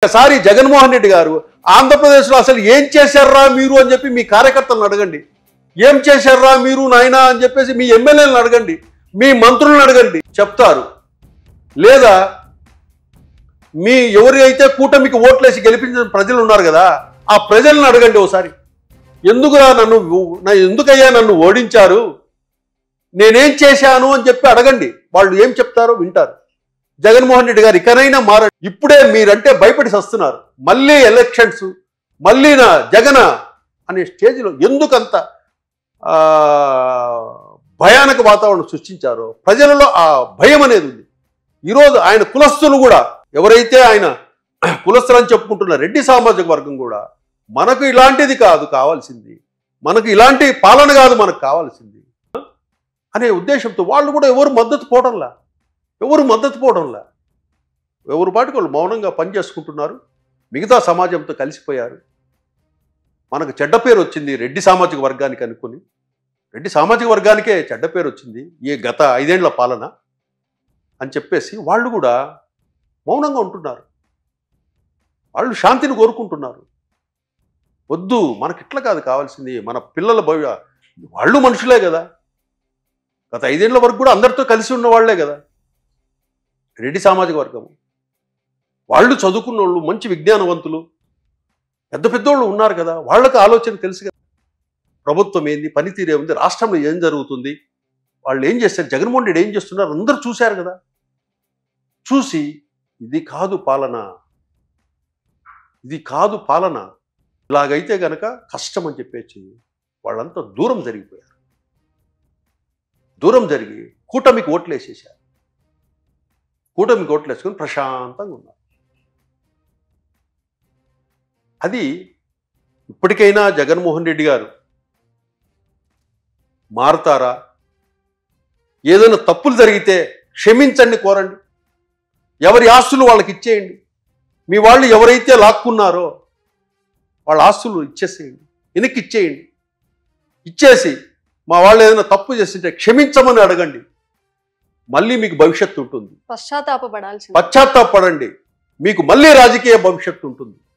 ఒకసారి జగన్మోహన్ రెడ్డి గారు ఆంధ్రప్రదేశ్లో అసలు ఏం చేశారా మీరు అని చెప్పి మీ కార్యకర్తలను అడగండి. ఏం చేశారా మీరు నాయనా అని చెప్పేసి మీ ఎమ్మెల్యేలను అడగండి, మీ మంత్రులను అడగండి, చెప్తారు. లేదా మీ ఎవరైతే కూటమికి ఓట్లేసి గెలిపించిన ప్రజలు ఉన్నారు కదా, ఆ ప్రజలను అడగండి ఒకసారి. ఎందుకయ్యా నన్ను ఓడించారు, నేనేం చేశాను అని చెప్పి అడగండి. వాళ్ళు ఏం చెప్తారో వింటారు. జగన్మోహన్ రెడ్డి గారు ఇకనైనా మారండి. ఇప్పుడే మీరంటే భయపడి వస్తున్నారు. మళ్ళీ ఎలక్షన్స్, మళ్ళీ నా జగన అనే స్టేజ్లో ఎందుకంత భయానక వాతావరణం సృష్టించారో ప్రజలలో ఆ భయం అనేది ఉంది. ఈరోజు ఆయన కులస్తులు కూడా, ఎవరైతే ఆయన కులస్తులని చెప్పుకుంటున్న రెడ్డి సామాజిక వర్గం కూడా మనకు ఇలాంటిది కాదు కావాల్సింది, మనకు ఇలాంటి పాలన కాదు మనకు కావాల్సింది అనే ఉద్దేశంతో వాళ్ళు కూడా ఎవరు మద్దతు పోవడంలా, ఎవరు పాటికి వాళ్ళు మౌనంగా పనిచేసుకుంటున్నారు. మిగతా సమాజంతో కలిసిపోయారు. మనకు చెడ్డ పేరు వచ్చింది రెడ్డి సామాజిక వర్గానికి అనుకుని, రెడ్డి సామాజిక వర్గానికే చెడ్డ పేరు వచ్చింది ఈ గత 5 ఏళ్ల పాలన అని చెప్పేసి వాళ్ళు కూడా మౌనంగా ఉంటున్నారు. వాళ్ళు శాంతిని కోరుకుంటున్నారు. వద్దు, మనకి ఇట్లా కాదు కావాల్సింది, మన పిల్లల వాళ్ళు మనుషులే కదా, గత 5 ఏళ్ల వరకు కూడా అందరితో కలిసి ఉన్న వాళ్లే కదా రెడ్డి సామాజిక వర్గము. వాళ్ళు చదువుకున్న వాళ్ళు, మంచి విజ్ఞానవంతులు, పెద్ద పెద్దోళ్ళు ఉన్నారు కదా, వాళ్ళకి ఆలోచన తెలుసు కదా, ప్రభుత్వం ఏంది, పనితీరే ఉంది, రాష్ట్రంలో ఏం జరుగుతుంది, వాళ్ళు ఏం చేస్తారు, జగన్మోహన్ రెడ్డి ఏం చేస్తున్నారు అందరూ చూశారు కదా. చూసి ఇది కాదు పాలన, ఇలాగైతే గనక కష్టం అని చెప్పేసి వాళ్ళంతా దూరం జరిగిపోయారు. దూరం జరిగి కూటమికి ఓట్లేసేసారు. కూటమికి ఓట్లేసుకొని ప్రశాంతంగా ఉన్నారు. అది ఇప్పటికైనా జగన్మోహన్ రెడ్డి గారు మారుతారా? ఏదైనా తప్పులు జరిగితే క్షమించండి, కోరండి. ఎవరి ఆస్తులు వాళ్ళకి ఇచ్చేయండి. మీ వాళ్ళు ఎవరైతే లాక్కున్నారో వాళ్ళ ఆస్తులు ఇచ్చేసేయండి, వెనక్కి ఇచ్చేయండి. ఇచ్చేసి మా వాళ్ళు ఏదైనా తప్పు చేస్తుంటే క్షమించమని అడగండి. మళ్ళీ మీకు భవిష్యత్తు ఉంటుంది. పశ్చాత్తాపపడాల్సింది. పశ్చాత్తాపడండి, మీకు మళ్ళీ రాజకీయ భవిష్యత్తు ఉంటుంది.